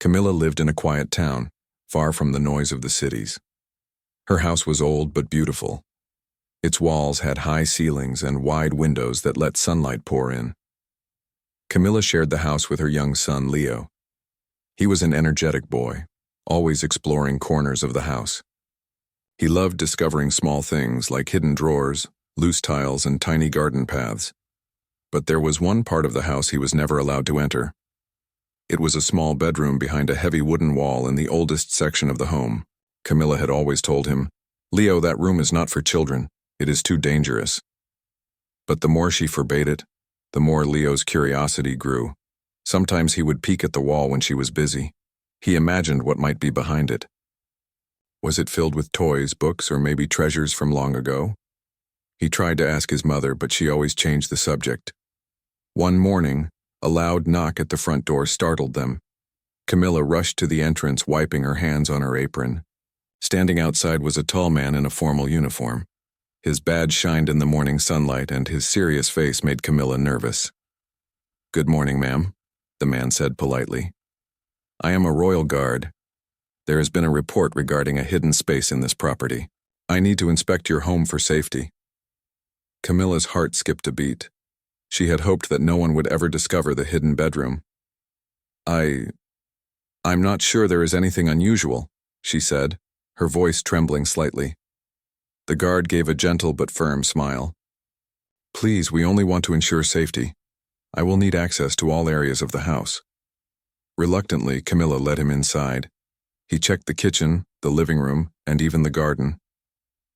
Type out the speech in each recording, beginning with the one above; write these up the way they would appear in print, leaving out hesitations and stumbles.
Camilla lived in a quiet town, far from the noise of the cities. Her house was old but beautiful. Its walls had high ceilings and wide windows that let sunlight pour in. Camilla shared the house with her young son, Leo. He was an energetic boy, always exploring corners of the house. He loved discovering small things like hidden drawers, loose tiles, and tiny garden paths. But there was one part of the house he was never allowed to enter. It was a small bedroom behind a heavy wooden wall in the oldest section of the home. Camilla had always told him, "Leo, that room is not for children. It is too dangerous." But the more she forbade it, the more Leo's curiosity grew. Sometimes he would peek at the wall when she was busy. He imagined what might be behind it. Was it filled with toys, books, or maybe treasures from long ago? He tried to ask his mother, but she always changed the subject. One morning, a loud knock at the front door startled them. Camilla rushed to the entrance, wiping her hands on her apron. Standing outside was a tall man in a formal uniform. His badge shined in the morning sunlight, and his serious face made Camilla nervous. "Good morning, ma'am," the man said politely. "I am a royal guard. There has been a report regarding a hidden space in this property. I need to inspect your home for safety." Camilla's heart skipped a beat. She had hoped that no one would ever discover the hidden bedroom. I'm not sure there is anything unusual," she said, her voice trembling slightly. The guard gave a gentle but firm smile. "Please, we only want to ensure safety. I will need access to all areas of the house." Reluctantly, Camilla led him inside. He checked the kitchen, the living room, and even the garden.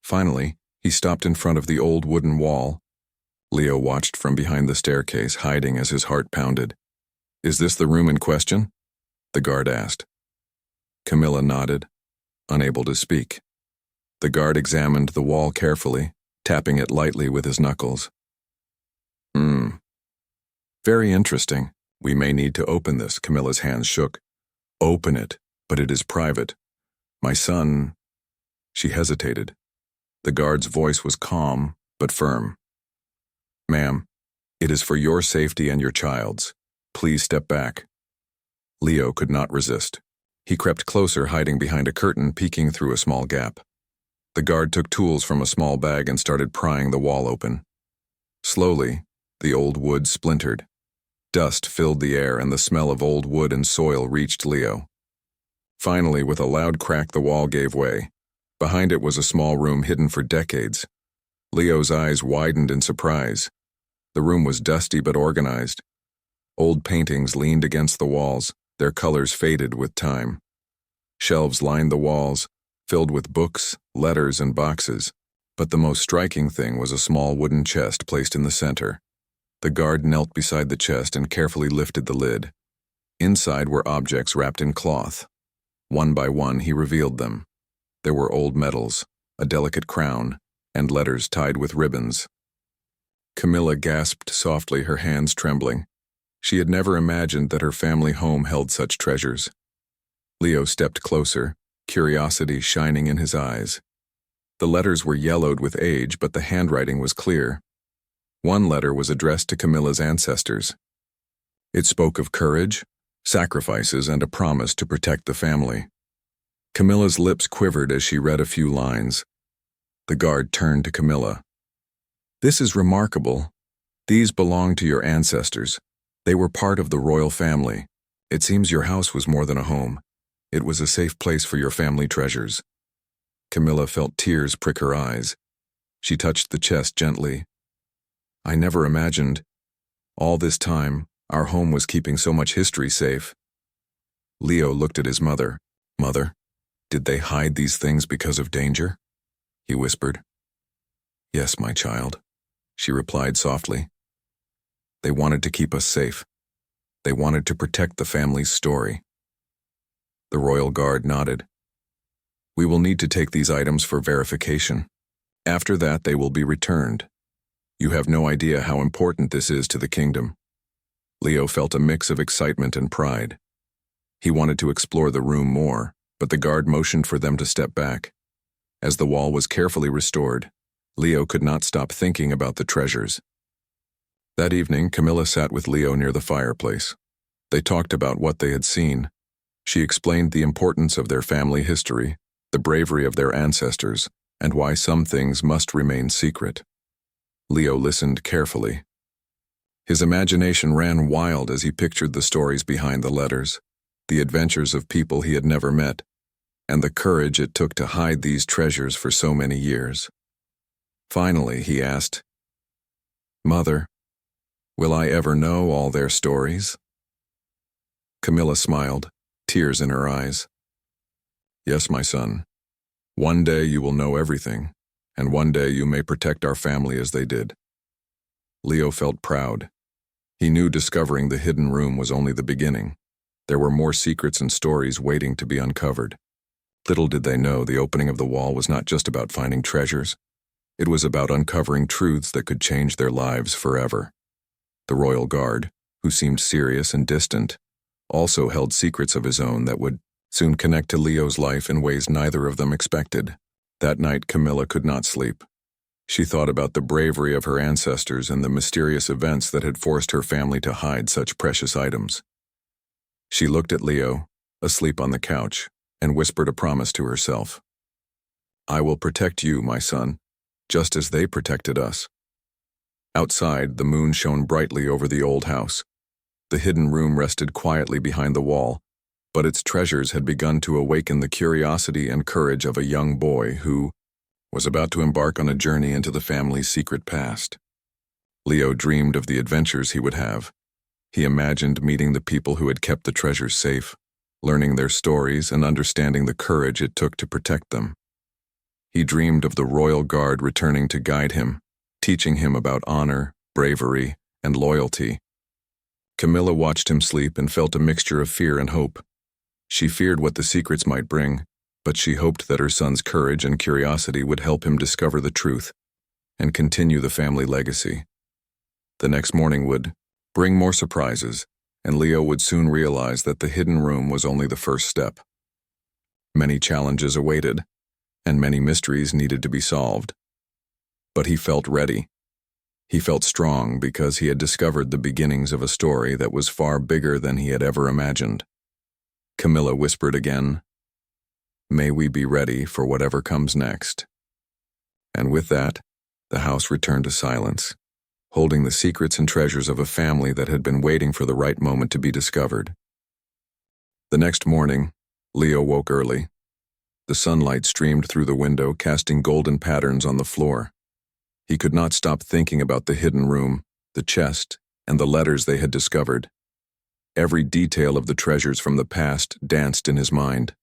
Finally, he stopped in front of the old wooden wall. Leo watched from behind the staircase, hiding as his heart pounded. "Is this the room in question?" the guard asked. Camilla nodded, unable to speak. The guard examined the wall carefully, tapping it lightly with his knuckles. Very interesting. We may need to open this." Camilla's hands shook. "Open it, but it is private. My son—" She hesitated. The guard's voice was calm, but firm. "Ma'am, it is for your safety and your child's. Please step back." Leo could not resist. He crept closer, hiding behind a curtain, peeking through a small gap. The guard took tools from a small bag and started prying the wall open. Slowly, the old wood splintered. Dust filled the air, and the smell of old wood and soil reached Leo. Finally, with a loud crack, the wall gave way. Behind it was a small room hidden for decades. Leo's eyes widened in surprise. The room was dusty but organized. Old paintings leaned against the walls, their colors faded with time. Shelves lined the walls, filled with books, letters, and boxes. But the most striking thing was a small wooden chest placed in the center. The guard knelt beside the chest and carefully lifted the lid. Inside were objects wrapped in cloth. One by one, he revealed them. There were old medals, a delicate crown, and letters tied with ribbons. Camilla gasped softly, her hands trembling. She had never imagined that her family home held such treasures. Leo stepped closer, curiosity shining in his eyes. The letters were yellowed with age, but the handwriting was clear. One letter was addressed to Camilla's ancestors. It spoke of courage, sacrifices, and a promise to protect the family. Camilla's lips quivered as she read a few lines. The guard turned to Camilla. "This is remarkable. These belong to your ancestors. They were part of the royal family. It seems your house was more than a home. It was a safe place for your family treasures." Camilla felt tears prick her eyes. She touched the chest gently. "I never imagined. All this time, our home was keeping so much history safe." Leo looked at his mother. "Mother, did they hide these things because of danger?" he whispered. "Yes, my child," she replied softly. "They wanted to keep us safe. They wanted to protect the family's story." The royal guard nodded. "We will need to take these items for verification. After that, they will be returned. You have no idea how important this is to the kingdom." Leo felt a mix of excitement and pride. He wanted to explore the room more, but the guard motioned for them to step back. As the wall was carefully restored, Leo could not stop thinking about the treasures. That evening, Camilla sat with Leo near the fireplace. They talked about what they had seen. She explained the importance of their family history, the bravery of their ancestors, and why some things must remain secret. Leo listened carefully. His imagination ran wild as he pictured the stories behind the letters, the adventures of people he had never met, and the courage it took to hide these treasures for so many years. Finally, he asked, "Mother, will I ever know all their stories?" Camilla smiled, tears in her eyes. "Yes, my son. One day you will know everything, and one day you may protect our family as they did." Leo felt proud. He knew discovering the hidden room was only the beginning. There were more secrets and stories waiting to be uncovered. Little did they know the opening of the wall was not just about finding treasures. It was about uncovering truths that could change their lives forever. The royal guard, who seemed serious and distant, also held secrets of his own that would soon connect to Leo's life in ways neither of them expected. That night, Camilla could not sleep. She thought about the bravery of her ancestors and the mysterious events that had forced her family to hide such precious items. She looked at Leo, asleep on the couch, and whispered a promise to herself. "I will protect you, my son, just as they protected us." Outside, the moon shone brightly over the old house. The hidden room rested quietly behind the wall, but its treasures had begun to awaken the curiosity and courage of a young boy who was about to embark on a journey into the family's secret past. Leo dreamed of the adventures he would have. He imagined meeting the people who had kept the treasures safe, learning their stories and understanding the courage it took to protect them. He dreamed of the royal guard returning to guide him, teaching him about honor, bravery, and loyalty. Camilla watched him sleep and felt a mixture of fear and hope. She feared what the secrets might bring, but she hoped that her son's courage and curiosity would help him discover the truth and continue the family legacy. The next morning would bring more surprises, and Leo would soon realize that the hidden room was only the first step. Many challenges awaited, and many mysteries needed to be solved. But he felt ready. He felt strong because he had discovered the beginnings of a story that was far bigger than he had ever imagined. Camilla whispered again, "May we be ready for whatever comes next." And with that, the house returned to silence, holding the secrets and treasures of a family that had been waiting for the right moment to be discovered. The next morning, Leo woke early. The sunlight streamed through the window, casting golden patterns on the floor. He could not stop thinking about the hidden room, the chest, and the letters they had discovered. Every detail of the treasures from the past danced in his mind.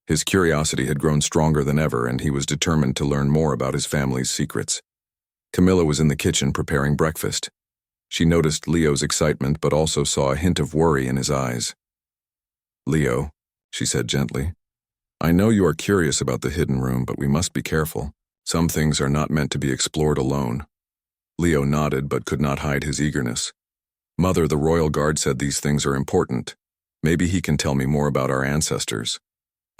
His curiosity had grown stronger than ever, and he was determined to learn more about his family's secrets. Camilla was in the kitchen preparing breakfast. She noticed Leo's excitement but also saw a hint of worry in his eyes. "Leo," she said gently, "I know you are curious about the hidden room, but we must be careful. Some things are not meant to be explored alone." Leo nodded but could not hide his eagerness. "Mother, the royal guard said these things are important. Maybe he can tell me more about our ancestors.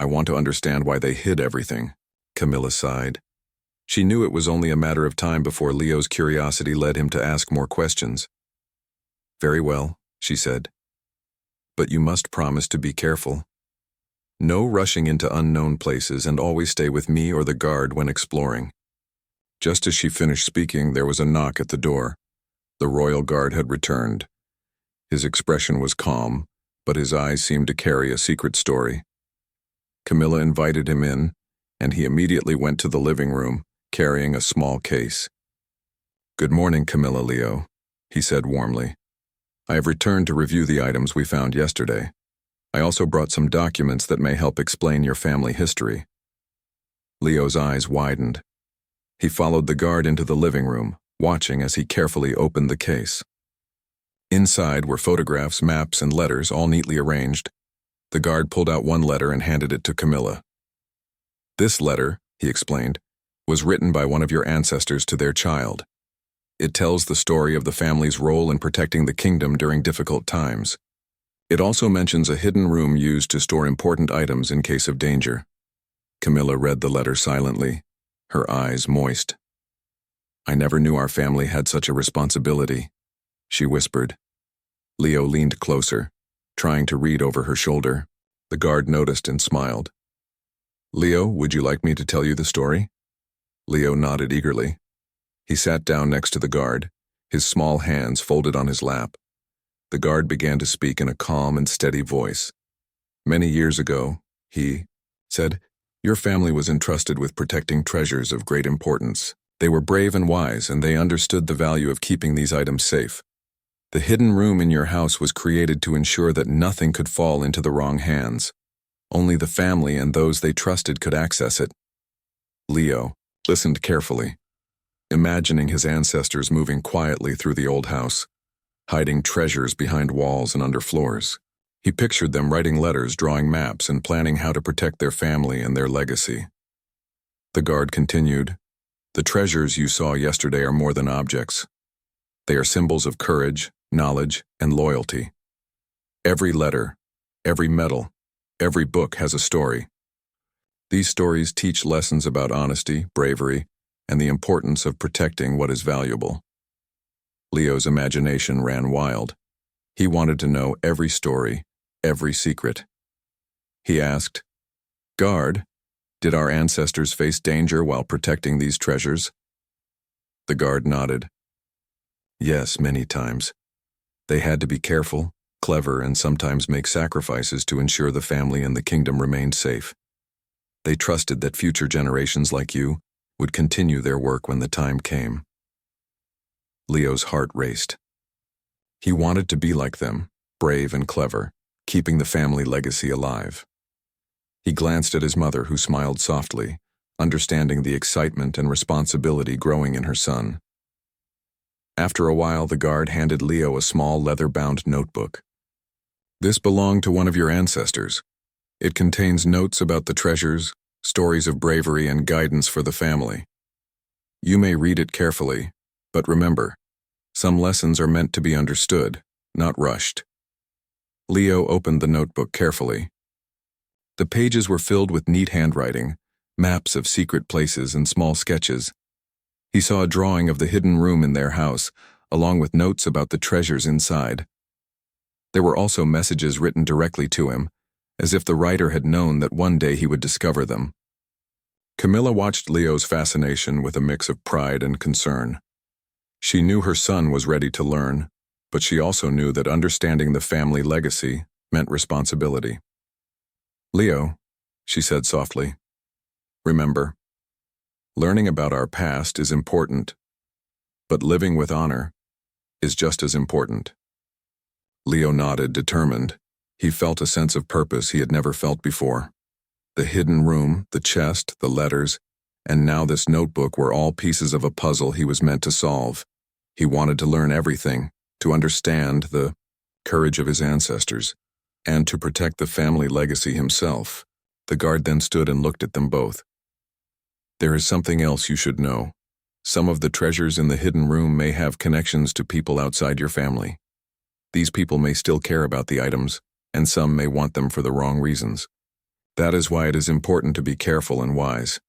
I want to understand why they hid everything." Camilla sighed. She knew it was only a matter of time before Leo's curiosity led him to ask more questions. "Very well," she said. "But you must promise to be careful. No rushing into unknown places, and always stay with me or the guard when exploring." Just as she finished speaking, there was a knock at the door. The royal guard had returned. His expression was calm, but his eyes seemed to carry a secret story. Camilla invited him in, and he immediately went to the living room, carrying a small case. "Good morning, Camilla, Leo," he said warmly. "I have returned to review the items we found yesterday. I also brought some documents that may help explain your family history." Leo's eyes widened. He followed the guard into the living room, watching as he carefully opened the case. Inside were photographs, maps, and letters, all neatly arranged. The guard pulled out one letter and handed it to Camilla. "This letter," he explained, "was written by one of your ancestors to their child. It tells the story of the family's role in protecting the kingdom during difficult times. It also mentions a hidden room used to store important items in case of danger." Camilla read the letter silently, her eyes moist. "I never knew our family had such a responsibility," she whispered. Leo leaned closer, trying to read over her shoulder. The guard noticed and smiled. "Leo, would you like me to tell you the story?" Leo nodded eagerly. He sat down next to the guard, his small hands folded on his lap. The guard began to speak in a calm and steady voice. "Many years ago," he said, "your family was entrusted with protecting treasures of great importance. They were brave and wise, and they understood the value of keeping these items safe. The hidden room in your house was created to ensure that nothing could fall into the wrong hands. Only the family and those they trusted could access it." Leo listened carefully, imagining his ancestors moving quietly through the old house, hiding treasures behind walls and under floors. He pictured them writing letters, drawing maps, and planning how to protect their family and their legacy. The guard continued, "The treasures you saw yesterday are more than objects. They are symbols of courage, knowledge, and loyalty. Every letter, every medal, every book has a story. These stories teach lessons about honesty, bravery, and the importance of protecting what is valuable." Leo's imagination ran wild. He wanted to know every story, every secret. He asked, "Guard, did our ancestors face danger while protecting these treasures?" The guard nodded. "Yes, many times. They had to be careful, clever, and sometimes make sacrifices to ensure the family and the kingdom remained safe. They trusted that future generations like you would continue their work when the time came." Leo's heart raced. He wanted to be like them, brave and clever, keeping the family legacy alive. He glanced at his mother, who smiled softly, understanding the excitement and responsibility growing in her son. After a while, the guard handed Leo a small leather-bound notebook. "This belonged to one of your ancestors. It contains notes about the treasures, stories of bravery, and guidance for the family. You may read it carefully, but remember, some lessons are meant to be understood, not rushed." Leo opened the notebook carefully. The pages were filled with neat handwriting, maps of secret places, and small sketches. He saw a drawing of the hidden room in their house, along with notes about the treasures inside. There were also messages written directly to him, as if the writer had known that one day he would discover them. Camilla watched Leo's fascination with a mix of pride and concern. She knew her son was ready to learn, but she also knew that understanding the family legacy meant responsibility. "Leo," she said softly, "remember, learning about our past is important, but living with honor is just as important." Leo nodded, determined. He felt a sense of purpose he had never felt before. The hidden room, the chest, the letters, and now this notebook were all pieces of a puzzle he was meant to solve. He wanted to learn everything, to understand the courage of his ancestors, and to protect the family legacy himself. The guard then stood and looked at them both. "There is something else you should know. Some of the treasures in the hidden room may have connections to people outside your family. These people may still care about the items, and some may want them for the wrong reasons. That is why it is important to be careful and wise."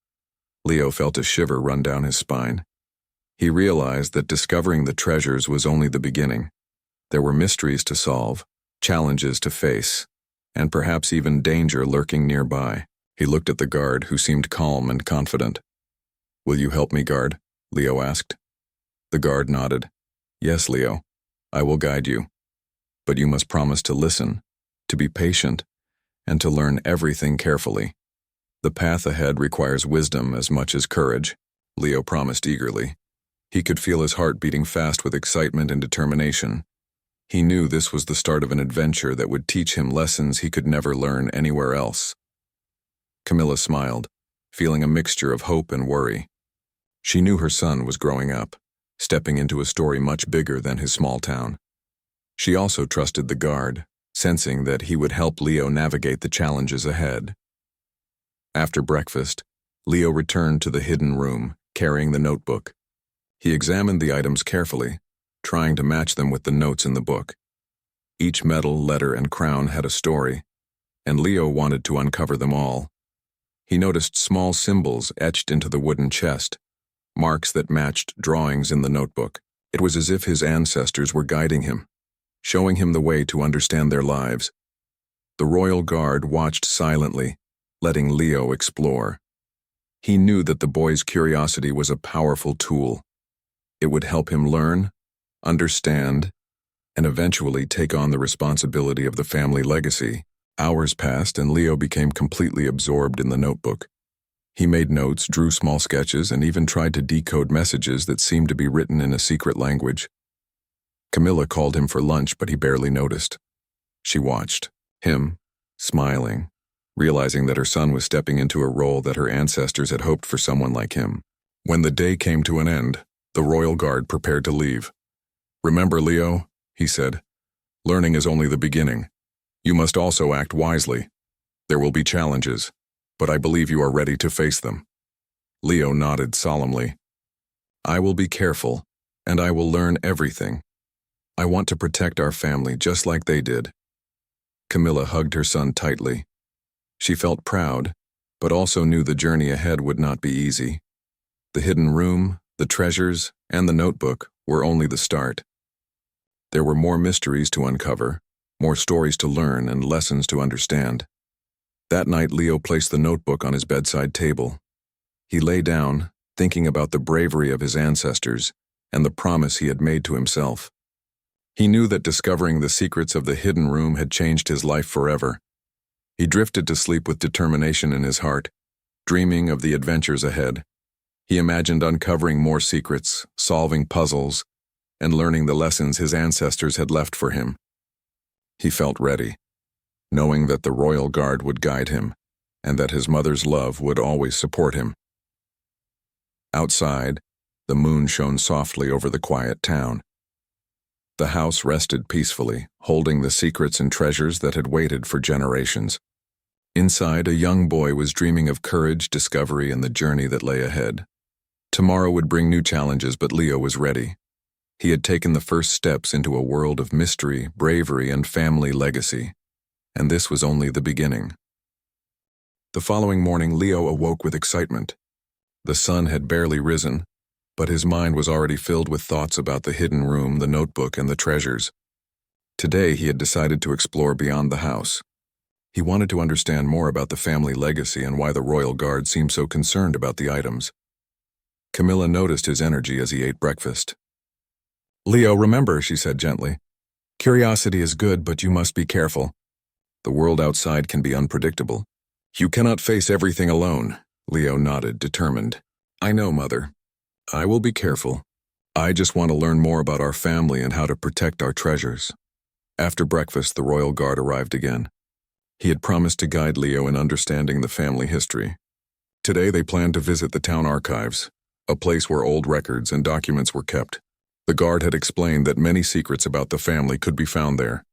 Leo felt a shiver run down his spine. He realized that discovering the treasures was only the beginning. There were mysteries to solve, challenges to face, and perhaps even danger lurking nearby. He looked at the guard, who seemed calm and confident. "Will you help me, guard?" Leo asked. The guard nodded. "Yes, Leo, I will guide you. But you must promise to listen, to be patient, and to learn everything carefully. The path ahead requires wisdom as much as courage," Leo promised eagerly. He could feel his heart beating fast with excitement and determination. He knew this was the start of an adventure that would teach him lessons he could never learn anywhere else. Camilla smiled, feeling a mixture of hope and worry. She knew her son was growing up, stepping into a story much bigger than his small town. She also trusted the guard, sensing that he would help Leo navigate the challenges ahead. After breakfast, Leo returned to the hidden room, carrying the notebook. He examined the items carefully, trying to match them with the notes in the book. Each medal, letter, and crown had a story, and Leo wanted to uncover them all. He noticed small symbols etched into the wooden chest, marks that matched drawings in the notebook. It was as if his ancestors were guiding him, showing him the way to understand their lives. The royal guard watched silently, letting Leo explore. He knew that the boy's curiosity was a powerful tool. It would help him learn, understand, and eventually take on the responsibility of the family legacy. Hours passed and Leo became completely absorbed in the notebook. He made notes, drew small sketches, and even tried to decode messages that seemed to be written in a secret language. Camilla called him for lunch, but he barely noticed. She watched him, smiling, realizing that her son was stepping into a role that her ancestors had hoped for someone like him. When the day came to an end, the royal guard prepared to leave. "Remember, Leo," he said, "learning is only the beginning. You must also act wisely. There will be challenges, but I believe you are ready to face them." Leo nodded solemnly. "I will be careful, and I will learn everything. I want to protect our family just like they did." Camilla hugged her son tightly. She felt proud, but also knew the journey ahead would not be easy. The hidden room, the treasures, and the notebook were only the start. There were more mysteries to uncover, more stories to learn, and lessons to understand. That night, Leo placed the notebook on his bedside table. He lay down, thinking about the bravery of his ancestors and the promise he had made to himself. He knew that discovering the secrets of the hidden room had changed his life forever. He drifted to sleep with determination in his heart, dreaming of the adventures ahead. He imagined uncovering more secrets, solving puzzles, and learning the lessons his ancestors had left for him. He felt ready, knowing that the royal guard would guide him, and that his mother's love would always support him. Outside, the moon shone softly over the quiet town. The house rested peacefully, holding the secrets and treasures that had waited for generations. Inside, a young boy was dreaming of courage, discovery, and the journey that lay ahead. Tomorrow would bring new challenges, but Leo was ready. He had taken the first steps into a world of mystery, bravery, and family legacy. And this was only the beginning. The following morning, Leo awoke with excitement. The sun had barely risen, but his mind was already filled with thoughts about the hidden room, the notebook, and the treasures. Today, he had decided to explore beyond the house. He wanted to understand more about the family legacy and why the royal guard seemed so concerned about the items. Camilla noticed his energy as he ate breakfast. "Leo, remember," she said gently, "curiosity is good, but you must be careful. The world outside can be unpredictable. You cannot face everything alone." Leo nodded, determined. "I know, Mother. I will be careful. I just want to learn more about our family and how to protect our treasures." After breakfast, the royal guard arrived again. He had promised to guide Leo in understanding the family history. Today, they planned to visit the town archives, a place where old records and documents were kept. The guard had explained that many secrets about the family could be found there.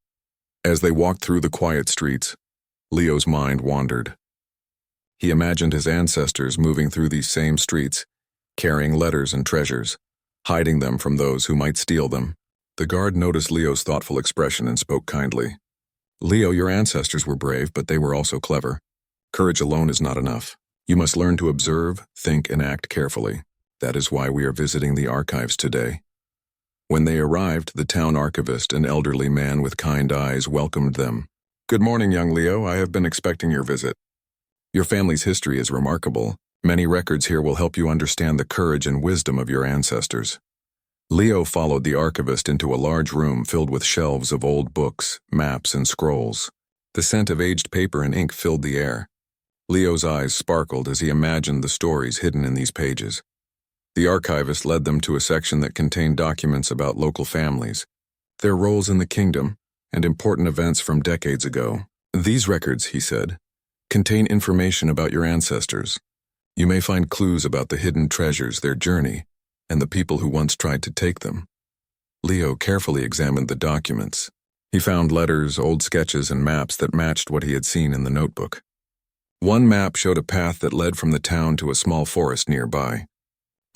As they walked through the quiet streets, Leo's mind wandered. He imagined his ancestors moving through these same streets, carrying letters and treasures, hiding them from those who might steal them. The guard noticed Leo's thoughtful expression and spoke kindly. "Leo, your ancestors were brave, but they were also clever. Courage alone is not enough. You must learn to observe, think, and act carefully. That is why we are visiting the archives today." When they arrived, the town archivist, an elderly man with kind eyes, welcomed them. "Good morning, young Leo. I have been expecting your visit. Your family's history is remarkable. Many records here will help you understand the courage and wisdom of your ancestors." Leo followed the archivist into a large room filled with shelves of old books, maps, and scrolls. The scent of aged paper and ink filled the air. Leo's eyes sparkled as he imagined the stories hidden in these pages. The archivist led them to a section that contained documents about local families, their roles in the kingdom, and important events from decades ago. "These records," he said, "contain information about your ancestors. You may find clues about the hidden treasures, their journey, and the people who once tried to take them." Leo carefully examined the documents. He found letters, old sketches, and maps that matched what he had seen in the notebook. One map showed a path that led from the town to a small forest nearby.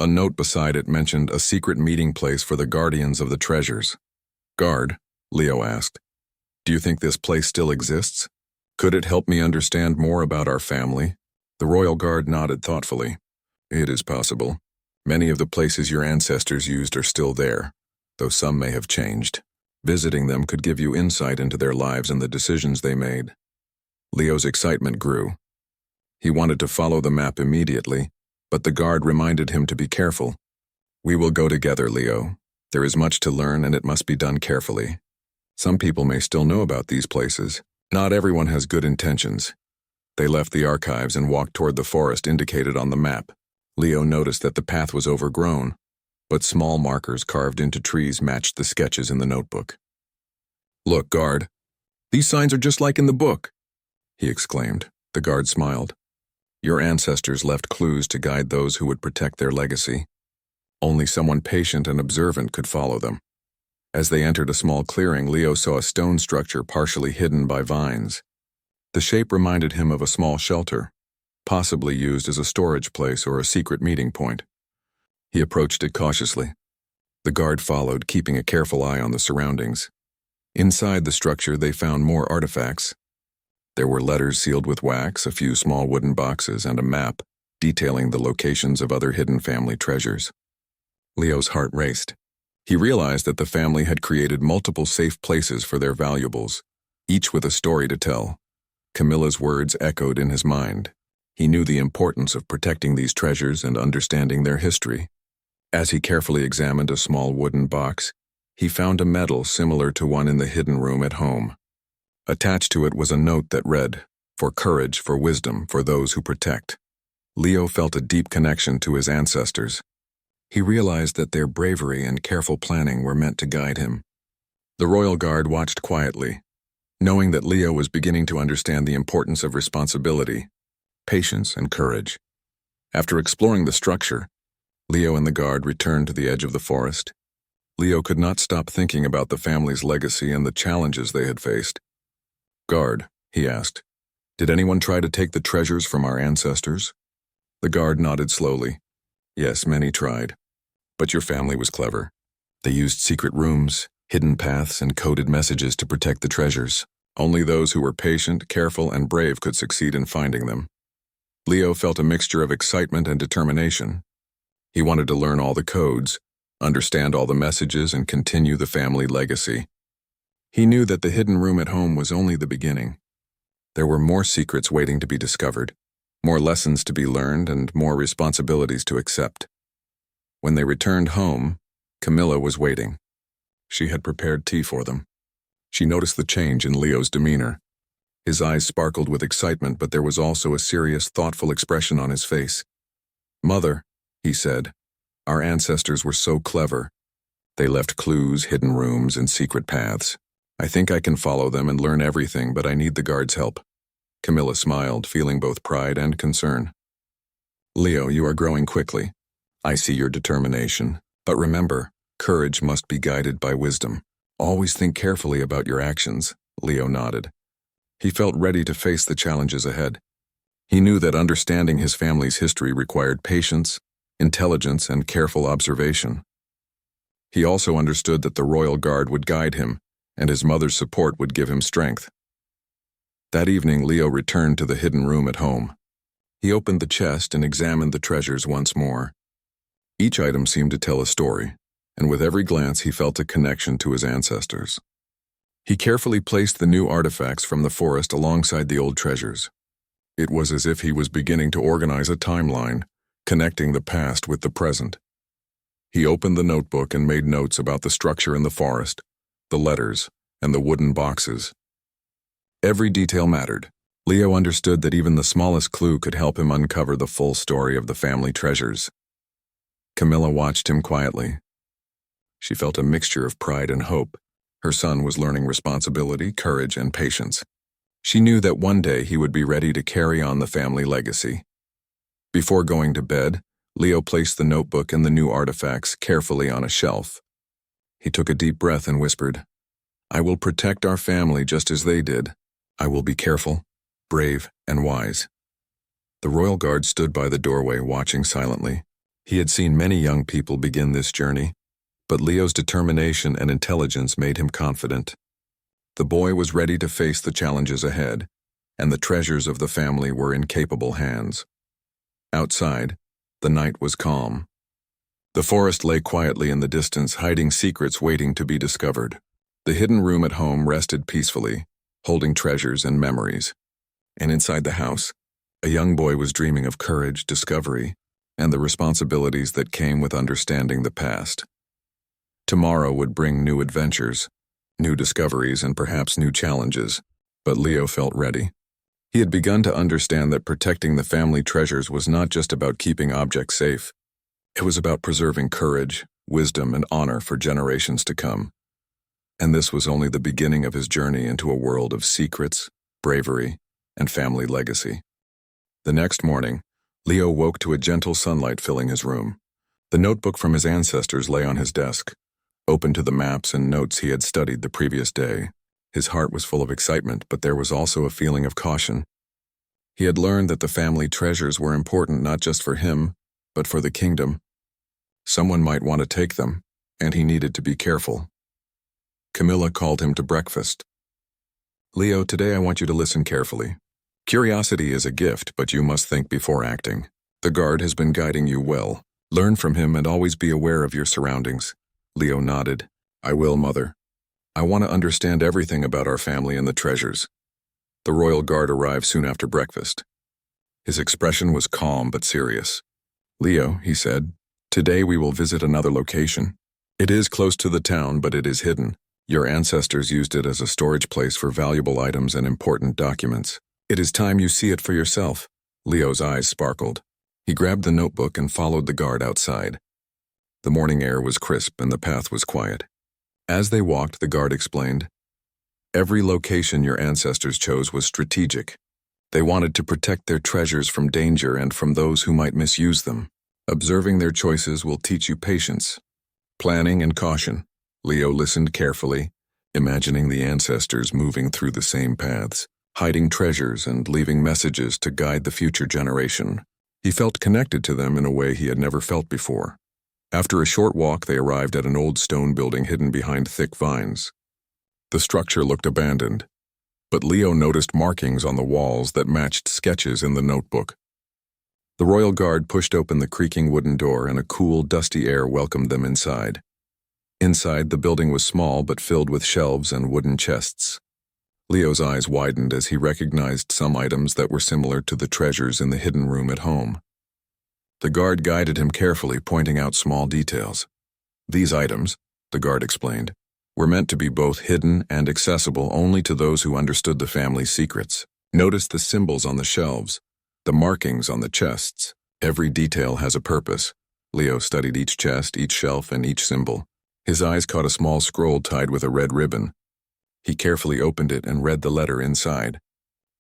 A note beside it mentioned a secret meeting place for the guardians of the treasures. "Guard," Leo asked, "do you think this place still exists? Could it help me understand more about our family?" The royal guard nodded thoughtfully. "It is possible. Many of the places your ancestors used are still there, though some may have changed. Visiting them could give you insight into their lives and the decisions they made." Leo's excitement grew. He wanted to follow the map immediately, but the guard reminded him to be careful. "We will go together, Leo. There is much to learn and it must be done carefully. Some people may still know about these places. Not everyone has good intentions." They left the archives and walked toward the forest indicated on the map. Leo noticed that the path was overgrown, but small markers carved into trees matched the sketches in the notebook. "Look, guard. These signs are just like in the book," he exclaimed. The guard smiled. "Your ancestors left clues to guide those who would protect their legacy. Only someone patient and observant could follow them." As they entered a small clearing, Leo saw a stone structure partially hidden by vines. The shape reminded him of a small shelter, possibly used as a storage place or a secret meeting point. He approached it cautiously. The guard followed, keeping a careful eye on the surroundings. Inside the structure, they found more artifacts. There were letters sealed with wax, a few small wooden boxes, and a map detailing the locations of other hidden family treasures. Leo's heart raced. He realized that the family had created multiple safe places for their valuables, each with a story to tell. Camilla's words echoed in his mind. He knew the importance of protecting these treasures and understanding their history. As he carefully examined a small wooden box, he found a medal similar to one in the hidden room at home. Attached to it was a note that read, "For courage, for wisdom, for those who protect." Leo felt a deep connection to his ancestors. He realized that their bravery and careful planning were meant to guide him. The royal guard watched quietly, knowing that Leo was beginning to understand the importance of responsibility, patience, and courage. After exploring the structure, Leo and the guard returned to the edge of the forest. Leo could not stop thinking about the family's legacy and the challenges they had faced. "Guard," he asked, "did anyone try to take the treasures from our ancestors?" The guard nodded slowly. "Yes, many tried. But your family was clever. They used secret rooms, hidden paths, and coded messages to protect the treasures. Only those who were patient, careful, and brave could succeed in finding them." Leo felt a mixture of excitement and determination. He wanted to learn all the codes, understand all the messages, and continue the family legacy. He knew that the hidden room at home was only the beginning. There were more secrets waiting to be discovered, more lessons to be learned, and more responsibilities to accept. When they returned home, Camilla was waiting. She had prepared tea for them. She noticed the change in Leo's demeanor. His eyes sparkled with excitement, but there was also a serious, thoughtful expression on his face. "Mother," he said, "our ancestors were so clever. They left clues, hidden rooms, and secret paths. I think I can follow them and learn everything, but I need the guard's help." Camilla smiled, feeling both pride and concern. "Leo, you are growing quickly. I see your determination. But remember, courage must be guided by wisdom. Always think carefully about your actions." Leo nodded. He felt ready to face the challenges ahead. He knew that understanding his family's history required patience, intelligence, and careful observation. He also understood that the royal guard would guide him, and his mother's support would give him strength. That evening, Leo returned to the hidden room at home. He opened the chest and examined the treasures once more. Each item seemed to tell a story, and with every glance he felt a connection to his ancestors. He carefully placed the new artifacts from the forest alongside the old treasures. It was as if he was beginning to organize a timeline, connecting the past with the present. He opened the notebook and made notes about the structure in the forest, the letters, and the wooden boxes. Every detail mattered. Leo understood that even the smallest clue could help him uncover the full story of the family treasures. Camilla watched him quietly. She felt a mixture of pride and hope. Her son was learning responsibility, courage, and patience. She knew that one day he would be ready to carry on the family legacy. Before going to bed, Leo placed the notebook and the new artifacts carefully on a shelf. He took a deep breath and whispered, "I will protect our family just as they did. I will be careful, brave, and wise." The royal guard stood by the doorway watching silently. He had seen many young people begin this journey, but Leo's determination and intelligence made him confident. The boy was ready to face the challenges ahead, and the treasures of the family were in capable hands. Outside, the night was calm. The forest lay quietly in the distance, hiding secrets waiting to be discovered. The hidden room at home rested peacefully, holding treasures and memories. And inside the house, a young boy was dreaming of courage, discovery, and the responsibilities that came with understanding the past. Tomorrow would bring new adventures, new discoveries, and perhaps new challenges, but Leo felt ready. He had begun to understand that protecting the family treasures was not just about keeping objects safe. It was about preserving courage, wisdom, and honor for generations to come. And this was only the beginning of his journey into a world of secrets, bravery, and family legacy. The next morning, Leo woke to a gentle sunlight filling his room. The notebook from his ancestors lay on his desk, open to the maps and notes he had studied the previous day. His heart was full of excitement, but there was also a feeling of caution. He had learned that the family treasures were important not just for him, but for the kingdom. Someone might want to take them, and he needed to be careful. Camilla called him to breakfast. "Leo, today I want you to listen carefully. Curiosity is a gift, but you must think before acting. The guard has been guiding you well. Learn from him and always be aware of your surroundings." Leo nodded. "I will, Mother. I want to understand everything about our family and the treasures." The royal guard arrived soon after breakfast. His expression was calm but serious. "Leo," he said, "today we will visit another location. It is close to the town, but it is hidden. Your ancestors used it as a storage place for valuable items and important documents. It is time you see it for yourself." Leo's eyes sparkled. He grabbed the notebook and followed the guard outside. The morning air was crisp and the path was quiet. As they walked, the guard explained, "Every location your ancestors chose was strategic. They wanted to protect their treasures from danger and from those who might misuse them. Observing their choices will teach you patience, planning, and caution." Leo listened carefully, imagining the ancestors moving through the same paths, hiding treasures and leaving messages to guide the future generation. He felt connected to them in a way he had never felt before. After a short walk, they arrived at an old stone building hidden behind thick vines. The structure looked abandoned, but Leo noticed markings on the walls that matched sketches in the notebook. The royal guard pushed open the creaking wooden door and a cool, dusty air welcomed them inside. Inside, the building was small but filled with shelves and wooden chests. Leo's eyes widened as he recognized some items that were similar to the treasures in the hidden room at home. The guard guided him carefully, pointing out small details. "These items," the guard explained, "were meant to be both hidden and accessible only to those who understood the family's secrets. Notice the symbols on the shelves, the markings on the chests. Every detail has a purpose." Leo studied each chest, each shelf, and each symbol. His eyes caught a small scroll tied with a red ribbon. He carefully opened it and read the letter inside.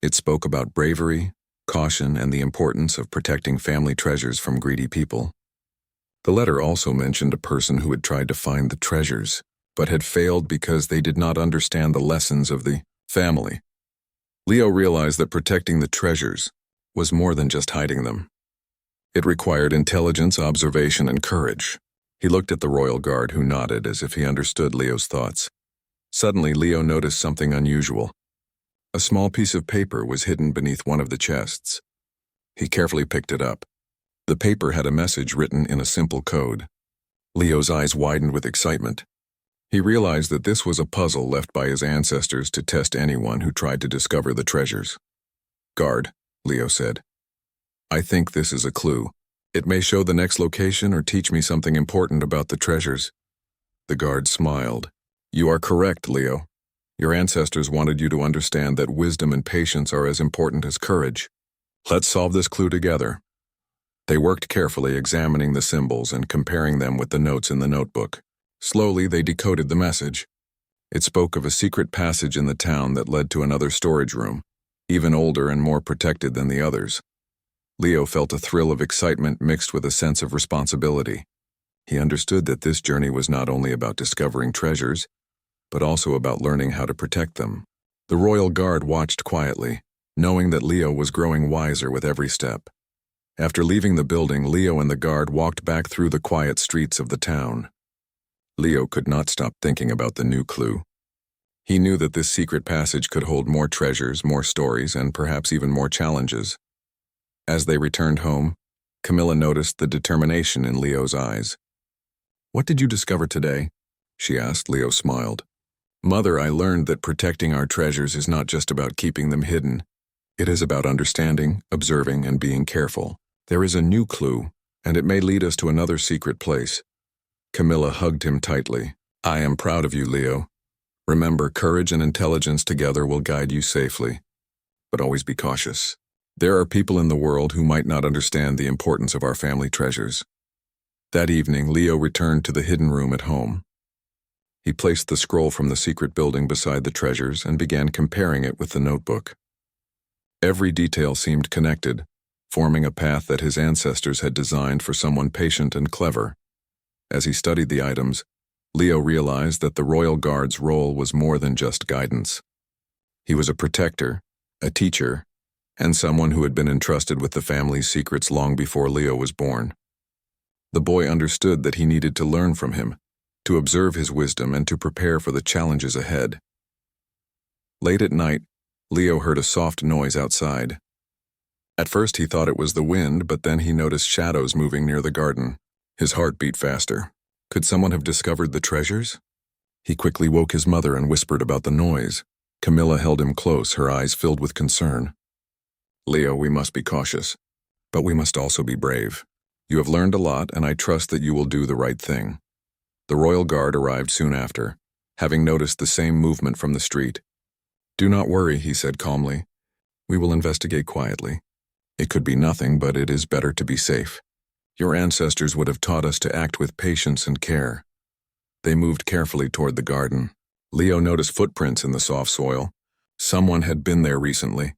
It spoke about bravery, caution, and the importance of protecting family treasures from greedy people. The letter also mentioned a person who had tried to find the treasures, but had failed because they did not understand the lessons of the family. Leo realized that protecting the treasures was more than just hiding them. It required intelligence, observation, and courage. He looked at the royal guard, who nodded as if he understood Leo's thoughts. Suddenly, Leo noticed something unusual. A small piece of paper was hidden beneath one of the chests. He carefully picked it up. The paper had a message written in a simple code. Leo's eyes widened with excitement. He realized that this was a puzzle left by his ancestors to test anyone who tried to discover the treasures. "Guard," Leo said, "I think this is a clue. It may show the next location or teach me something important about the treasures." The guard smiled. "You are correct, Leo. Your ancestors wanted you to understand that wisdom and patience are as important as courage. Let's solve this clue together." They worked carefully, examining the symbols and comparing them with the notes in the notebook. Slowly, they decoded the message. It spoke of a secret passage in the town that led to another storage room, even older and more protected than the others. Leo felt a thrill of excitement mixed with a sense of responsibility. He understood that this journey was not only about discovering treasures, but also about learning how to protect them. The royal guard watched quietly, knowing that Leo was growing wiser with every step. After leaving the building, Leo and the guard walked back through the quiet streets of the town. Leo could not stop thinking about the new clue. He knew that this secret passage could hold more treasures, more stories, and perhaps even more challenges. As they returned home, Camilla noticed the determination in Leo's eyes. "What did you discover today?" she asked. Leo smiled. "Mother, I learned that protecting our treasures is not just about keeping them hidden. It is about understanding, observing, and being careful. There is a new clue, and it may lead us to another secret place. Camilla hugged him tightly. I am proud of you, Leo. Remember, courage and intelligence together will guide you safely. But always be cautious. There are people in the world who might not understand the importance of our family treasures. That evening, Leo returned to the hidden room at home. He placed the scroll from the secret building beside the treasures and began comparing it with the notebook. Every detail seemed connected, forming a path that his ancestors had designed for someone patient and clever. As he studied the items, Leo realized that the royal guard's role was more than just guidance. He was a protector, a teacher, and someone who had been entrusted with the family's secrets long before Leo was born. The boy understood that he needed to learn from him, to observe his wisdom and to prepare for the challenges ahead. Late at night, Leo heard a soft noise outside. At first he thought it was the wind, but then he noticed shadows moving near the garden. His heart beat faster. Could someone have discovered the treasures? He quickly woke his mother and whispered about the noise. Camilla held him close, her eyes filled with concern. Leo, we must be cautious, but we must also be brave. You have learned a lot, and I trust that you will do the right thing. The royal guard arrived soon after, having noticed the same movement from the street. Do not worry, he said calmly. We will investigate quietly. It could be nothing, but it is better to be safe. Your ancestors would have taught us to act with patience and care. They moved carefully toward the garden. Leo noticed footprints in the soft soil. Someone had been there recently.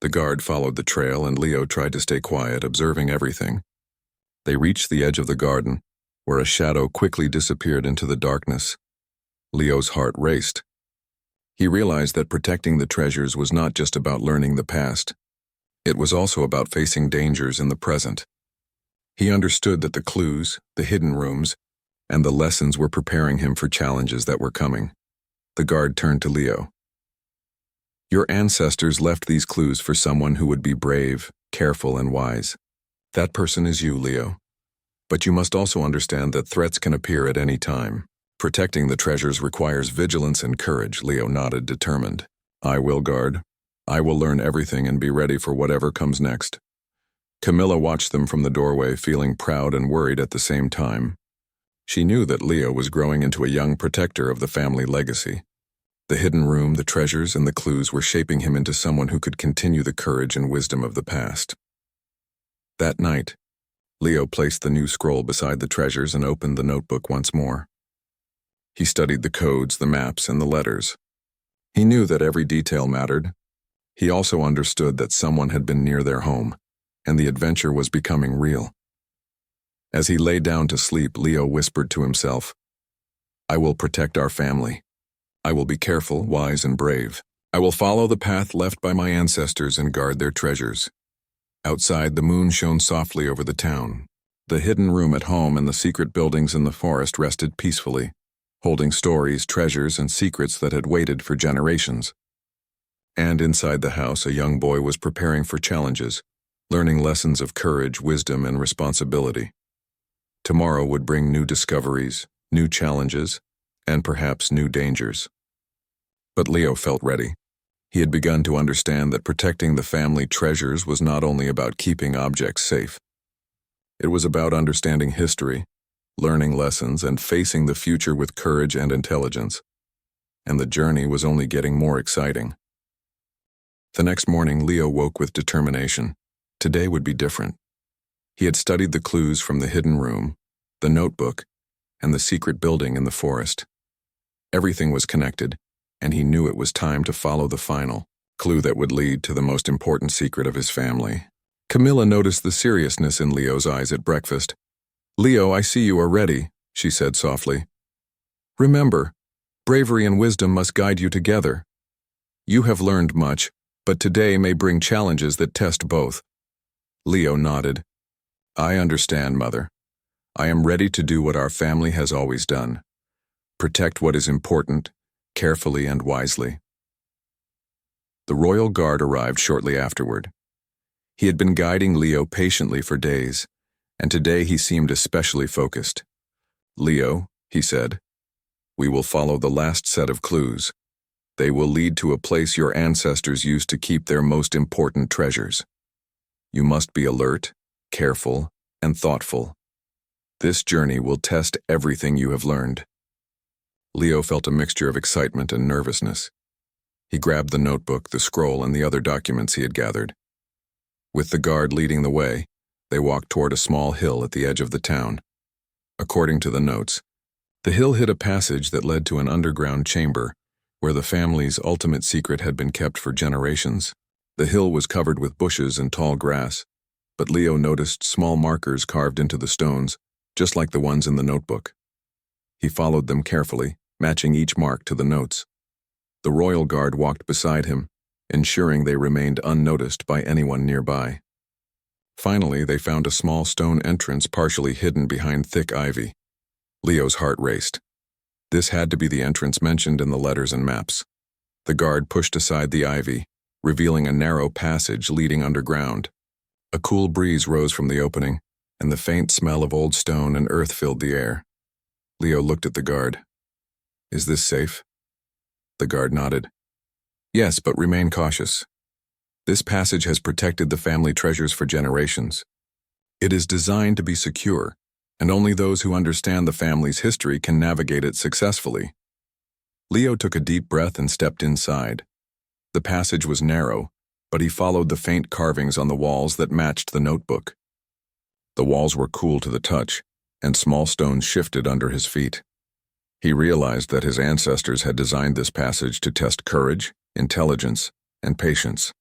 The guard followed the trail, and Leo tried to stay quiet, observing everything. They reached the edge of the garden, where a shadow quickly disappeared into the darkness. Leo's heart raced. He realized that protecting the treasures was not just about learning the past. It was also about facing dangers in the present. He understood that the clues, the hidden rooms, and the lessons were preparing him for challenges that were coming. The guard turned to Leo. Your ancestors left these clues for someone who would be brave, careful, and wise. That person is you, Leo. But you must also understand that threats can appear at any time. Protecting the treasures requires vigilance and courage, Leo nodded, determined. I will, guard. I will learn everything and be ready for whatever comes next. Camilla watched them from the doorway, feeling proud and worried at the same time. She knew that Leo was growing into a young protector of the family legacy. The hidden room, the treasures, and the clues were shaping him into someone who could continue the courage and wisdom of the past. That night, Leo placed the new scroll beside the treasures and opened the notebook once more. He studied the codes, the maps, and the letters. He knew that every detail mattered. He also understood that someone had been near their home, and the adventure was becoming real. As he lay down to sleep, Leo whispered to himself, I will protect our family. I will be careful, wise, and brave. I will follow the path left by my ancestors and guard their treasures. Outside, the moon shone softly over the town. The hidden room at home and the secret buildings in the forest rested peacefully, holding stories, treasures, and secrets that had waited for generations. And inside the house, a young boy was preparing for challenges, learning lessons of courage, wisdom, and responsibility. Tomorrow would bring new discoveries, new challenges, and perhaps new dangers. But Leo felt ready. He had begun to understand that protecting the family treasures was not only about keeping objects safe. It was about understanding history, learning lessons, and facing the future with courage and intelligence. And the journey was only getting more exciting. The next morning, Leo woke with determination. Today would be different. He had studied the clues from the hidden room, the notebook, and the secret building in the forest. Everything was connected, and he knew it was time to follow the final clue that would lead to the most important secret of his family. Camilla noticed the seriousness in Leo's eyes at breakfast. Leo, I see you are ready, she said softly. Remember, bravery and wisdom must guide you together. You have learned much, but today may bring challenges that test both. Leo nodded. I understand, Mother. I am ready to do what our family has always done. Protect what is important, carefully and wisely. The royal guard arrived shortly afterward. He had been guiding Leo patiently for days, and today he seemed especially focused. Leo, he said, we will follow the last set of clues. They will lead to a place your ancestors used to keep their most important treasures. You must be alert, careful, and thoughtful. This journey will test everything you have learned. Leo felt a mixture of excitement and nervousness. He grabbed the notebook, the scroll, and the other documents he had gathered. With the guard leading the way, they walked toward a small hill at the edge of the town. According to the notes, the hill hid a passage that led to an underground chamber where the family's ultimate secret had been kept for generations. The hill was covered with bushes and tall grass, but Leo noticed small markers carved into the stones, just like the ones in the notebook. He followed them carefully, matching each mark to the notes. The royal guard walked beside him, ensuring they remained unnoticed by anyone nearby. Finally, they found a small stone entrance partially hidden behind thick ivy. Leo's heart raced. This had to be the entrance mentioned in the letters and maps. The guard pushed aside the ivy, revealing a narrow passage leading underground. A cool breeze rose from the opening, and the faint smell of old stone and earth filled the air. Leo looked at the guard. "Is this safe?" The guard nodded. "Yes, but remain cautious. This passage has protected the family treasures for generations. It is designed to be secure, and only those who understand the family's history can navigate it successfully." Leo took a deep breath and stepped inside. The passage was narrow, but he followed the faint carvings on the walls that matched the notebook. The walls were cool to the touch, and small stones shifted under his feet. He realized that his ancestors had designed this passage to test courage, intelligence, and patience.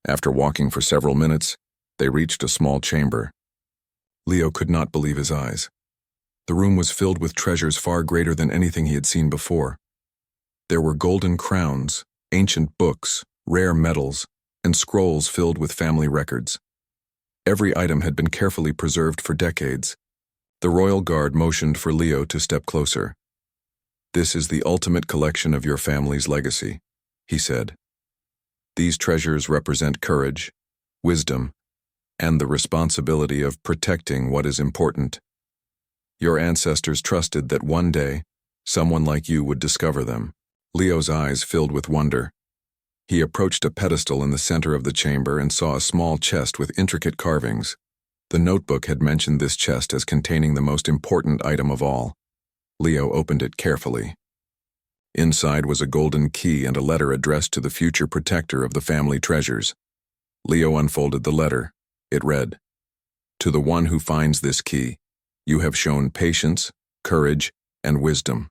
After walking for several minutes, they reached a small chamber. Leo could not believe his eyes. The room was filled with treasures far greater than anything he had seen before. There were golden crowns, ancient books, rare metals, and scrolls filled with family records. Every item had been carefully preserved for decades. The royal guard motioned for Leo to step closer. "This is the ultimate collection of your family's legacy," he said. "These treasures represent courage, wisdom, and the responsibility of protecting what is important. Your ancestors trusted that one day, someone like you would discover them." Leo's eyes filled with wonder. He approached a pedestal in the center of the chamber and saw a small chest with intricate carvings. The notebook had mentioned this chest as containing the most important item of all. Leo opened it carefully. Inside was a golden key and a letter addressed to the future protector of the family treasures. Leo unfolded the letter. It read, "To the one who finds this key, you have shown patience, courage, and wisdom.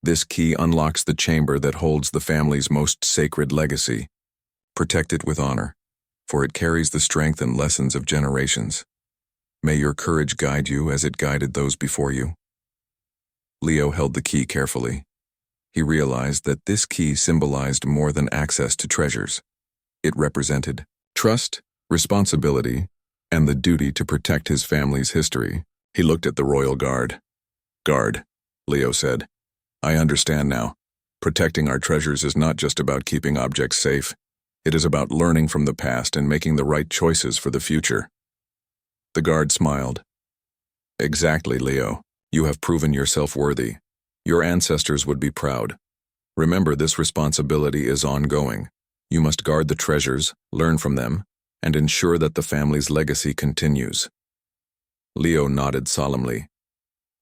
This key unlocks the chamber that holds the family's most sacred legacy. Protect it with honor, for it carries the strength and lessons of generations. May your courage guide you as it guided those before you." Leo held the key carefully. He realized that this key symbolized more than access to treasures. It represented trust, responsibility, and the duty to protect his family's history. He looked at the royal guard. "Guard," Leo said, "I understand now. Protecting our treasures is not just about keeping objects safe. It is about learning from the past and making the right choices for the future." The guard smiled. "Exactly, Leo. You have proven yourself worthy. Your ancestors would be proud. Remember, this responsibility is ongoing. You must guard the treasures, learn from them, and ensure that the family's legacy continues." Leo nodded solemnly.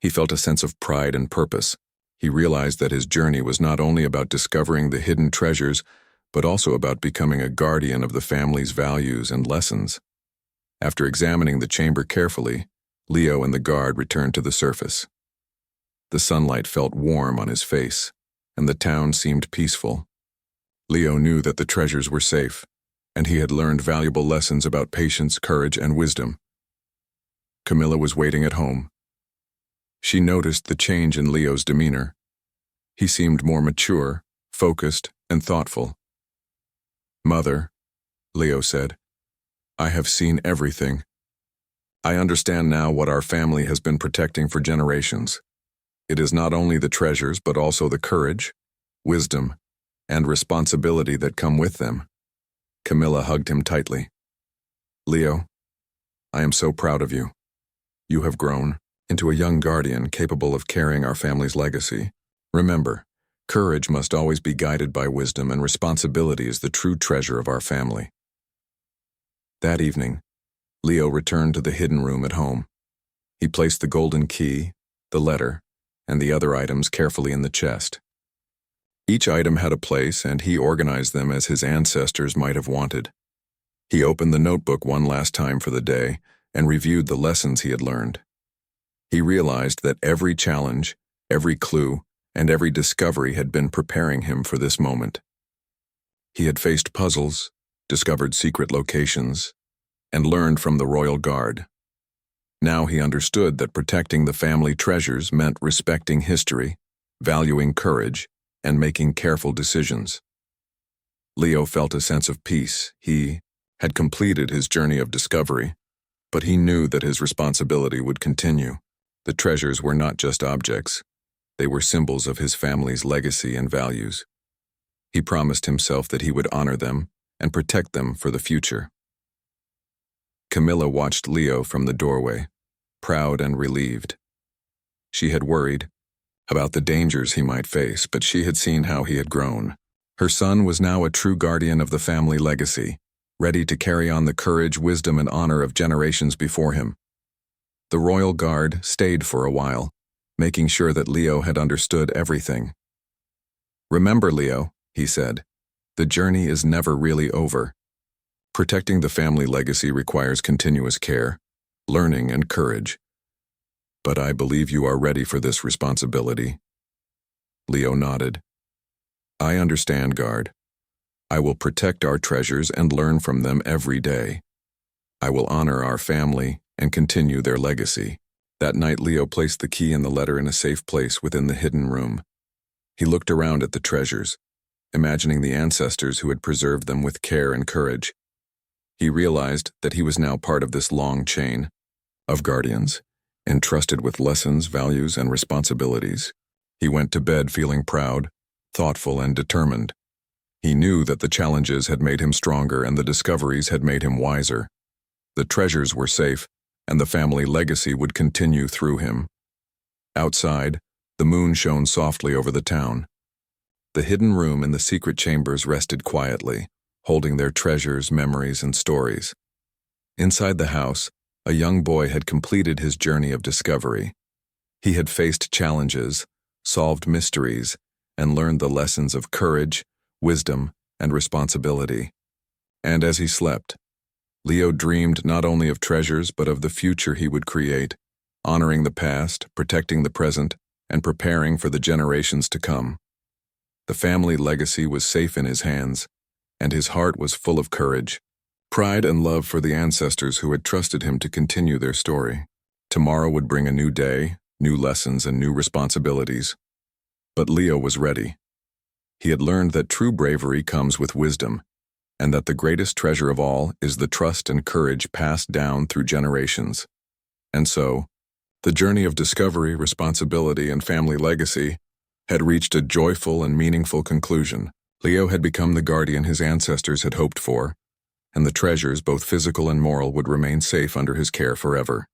He felt a sense of pride and purpose. He realized that his journey was not only about discovering the hidden treasures, but also about becoming a guardian of the family's values and lessons. After examining the chamber carefully, Leo and the guard returned to the surface. The sunlight felt warm on his face, and the town seemed peaceful. Leo knew that the treasures were safe, and he had learned valuable lessons about patience, courage, and wisdom. Camilla was waiting at home. She noticed the change in Leo's demeanor. He seemed more mature, focused, and thoughtful. "Mother," Leo said, "I have seen everything. I understand now what our family has been protecting for generations. It is not only the treasures, but also the courage, wisdom, and responsibility that come with them." Camilla hugged him tightly. "Leo, I am so proud of you. You have grown into a young guardian capable of carrying our family's legacy. Remember, Courage must always be guided by wisdom, and responsibility is the true treasure of our family. That evening, Leo returned to the hidden room at home. He placed the golden key, the letter, and the other items carefully in the chest. Each item had a place, and he organized them as his ancestors might have wanted. He opened the notebook one last time for the day and reviewed the lessons he had learned. He realized that every challenge, every clue, and every discovery had been preparing him for this moment. He had faced puzzles, discovered secret locations, and learned from the royal guard. Now he understood that protecting the family treasures meant respecting history, valuing courage, and making careful decisions. Leo felt a sense of peace. He had completed his journey of discovery, but he knew that his responsibility would continue. The treasures were not just objects. They were symbols of his family's legacy and values. He promised himself that he would honor them and protect them for the future. Camilla watched Leo from the doorway, proud and relieved. She had worried about the dangers he might face, but she had seen how he had grown. Her son was now a true guardian of the family legacy, ready to carry on the courage, wisdom, and honor of generations before him. The royal guard stayed for a while, making sure that Leo had understood everything. "Remember, Leo," he said, "the journey is never really over. Protecting the family legacy requires continuous care, learning, and courage. But I believe you are ready for this responsibility." Leo nodded. "I understand, guard. I will protect our treasures and learn from them every day. I will honor our family and continue their legacy." That night, Leo placed the key and the letter in a safe place within the hidden room. He looked around at the treasures, imagining the ancestors who had preserved them with care and courage. He realized that he was now part of this long chain of guardians, entrusted with lessons, values, and responsibilities. He went to bed feeling proud, thoughtful, and determined. He knew that the challenges had made him stronger and the discoveries had made him wiser. The treasures were safe, and the family legacy would continue through him. Outside, the moon shone softly over the town. The hidden room and the secret chambers rested quietly, holding their treasures, memories, and stories. Inside the house, a young boy had completed his journey of discovery. He had faced challenges, solved mysteries, and learned the lessons of courage, wisdom, and responsibility. And as he slept, Leo dreamed not only of treasures but of the future he would create, honoring the past, protecting the present, and preparing for the generations to come. The family legacy was safe in his hands, and his heart was full of courage, pride, and love for the ancestors who had trusted him to continue their story. Tomorrow would bring a new day, new lessons, and new responsibilities. But Leo was ready. He had learned that true bravery comes with wisdom, and that the greatest treasure of all is the trust and courage passed down through generations. And so, the journey of discovery, responsibility, and family legacy had reached a joyful and meaningful conclusion. Leo had become the guardian his ancestors had hoped for, and the treasures, both physical and moral, would remain safe under his care forever.